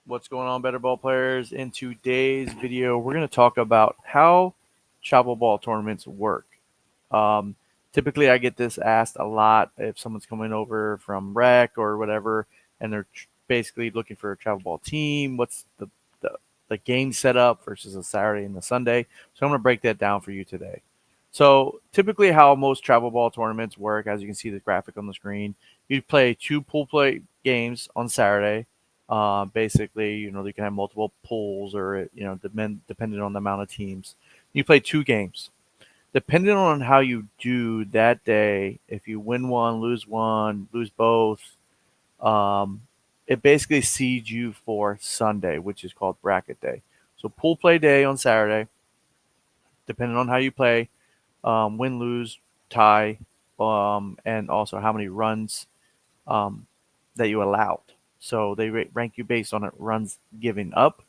What's going on, better ball players? In today's video, we're going to talk about how travel ball tournaments work. Um, Typically, I get this asked a lot if someone's coming over from rec or whatever, and they're basically looking for a travel ball team. What's the, the game setup versus a Saturday and a Sunday? So I'm going to break that down for you today. So typically, how most travel ball tournaments work, as you can see the graphic on the screen, you play two pool play games on Saturday. Basically, you can have multiple pools, or depending on the amount of teams. You play two games. Depending on how you do that day, if you win one, lose both, um, it basically seeds you for Sunday, which is called bracket day. So pool play day on Saturday, depending on how you play, win, lose, tie, and also how many runs um, that you allowed. So they rank you based on it runs given up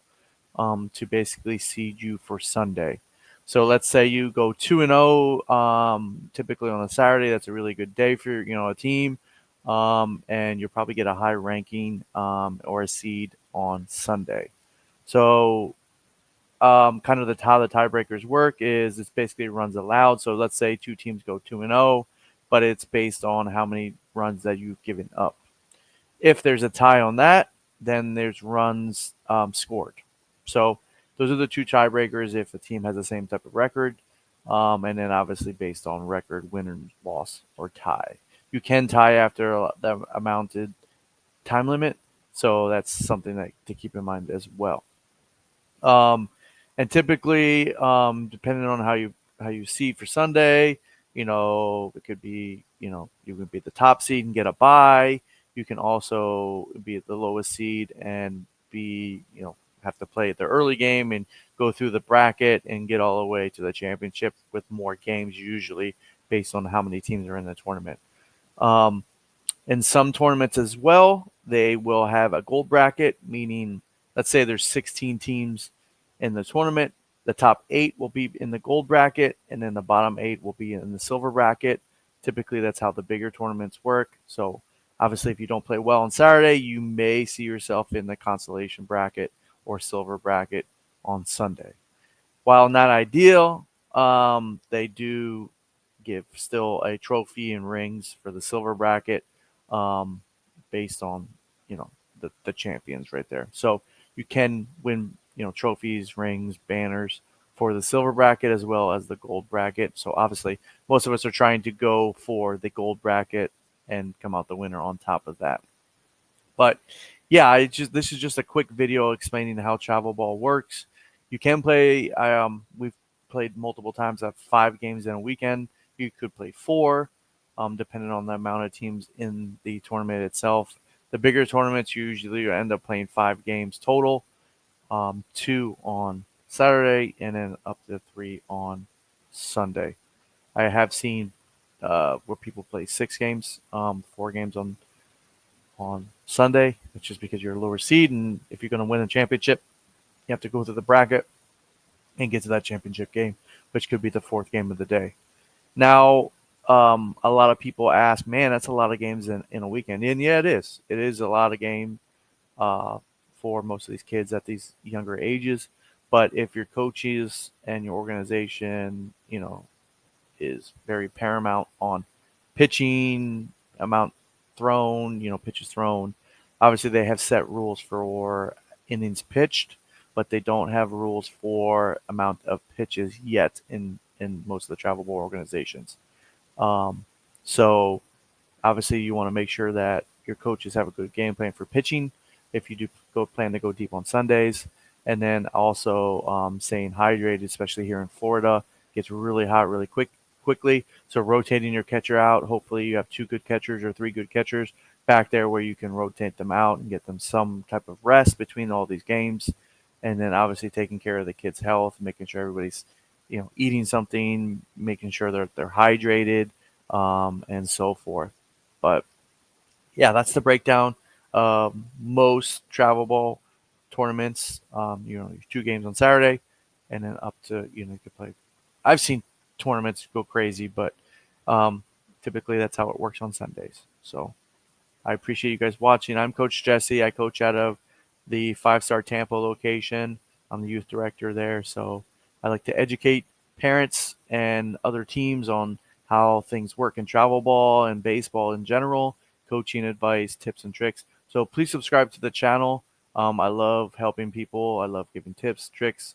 to basically seed you for Sunday. So let's say you go 2-0. Typically on a Saturday, that's a really good day for a team, and you'll probably get a high ranking or a seed on Sunday. So kind of how the tiebreakers work is it's basically runs allowed. So let's say two teams go 2-0, but it's based on how many runs that you've given up. If there's a tie on that, then there's runs scored. So those are the two tiebreakers if a team has the same type of record, and then obviously based on record, win and loss or tie. You can tie after the amounted time limit, so that's something that to keep in mind as well. Um, and typically, depending on how you seed for Sunday, it could be you can be the top seed and get a bye. You can also be at the lowest seed and be have to play the early game and go through the bracket and get all the way to the championship with more games usually based on how many teams are in the tournament. Um, in some tournaments as well, they will have a gold bracket, meaning let's say there's 16 teams in the tournament. The top 8 will be in the gold bracket, and then the bottom 8 will be in the silver bracket. Typically, that's how the bigger tournaments work. So, obviously, if you don't play well on Saturday, you may see yourself in the consolation bracket or silver bracket on Sunday. While not ideal, they do give still a trophy and rings for the silver bracket, um, based on the champions right there. So you can win trophies, rings, banners for the silver bracket as well as the gold bracket. So obviously, most of us are trying to go for the gold bracket and come out the winner on top of that. But yeah, this is just a quick video explaining how travel ball works. You can play. We've played multiple times at 5 games in a weekend. You could play 4, depending on the amount of teams in the tournament itself. The bigger tournaments usually end up playing 5 games total, 2 on Saturday and then up to 3 on Sunday. I have seen where people play 6 games, 4 games on Sunday. It's just because you're a lower seed, and if you're going to win a championship, you have to go through the bracket and get to that championship game, which could be the 4th game of the day. Now, a lot of people ask, "Man, that's a lot of games in a weekend," and yeah, it is. It is a lot of game uh, for most of these kids at these younger ages. But if your coaches and your organization, is very paramount on pitching, amount thrown, pitches thrown. Obviously, they have set rules for innings pitched, but they don't have rules for amount of pitches yet in most of the travel ball organizations. Um, so obviously, you want to make sure that your coaches have a good game plan for pitching. If you do plan to go deep on Sundays, and then also staying hydrated, especially here in Florida, gets really hot really quickly. So rotating your catcher out. Hopefully, you have 2 good catchers or 3 good catchers back there where you can rotate them out and get them some type of rest between all these games. And then obviously taking care of the kids' health, making sure everybody's eating something, making sure they're hydrated, and so forth. But yeah, that's the breakdown of most travel ball tournaments. 2 games on Saturday, and then up to you could play. I've seen tournaments go crazy, but typically that's how it works on Sundays. So I appreciate you guys watching. I'm Coach Jesse. I coach out of the 5-star Tampa location. I'm the youth director there, so I like to educate parents and other teams on how things work in travel ball and baseball in general, coaching advice, tips, and tricks. So please subscribe to the channel. I love helping people. I love giving tips, tricks,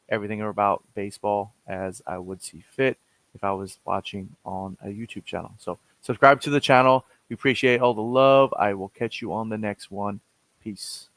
everything about baseball as I would see fit if I was watching on a YouTube channel. So subscribe to the channel. We appreciate all the love. I will catch you on the next one. Peace.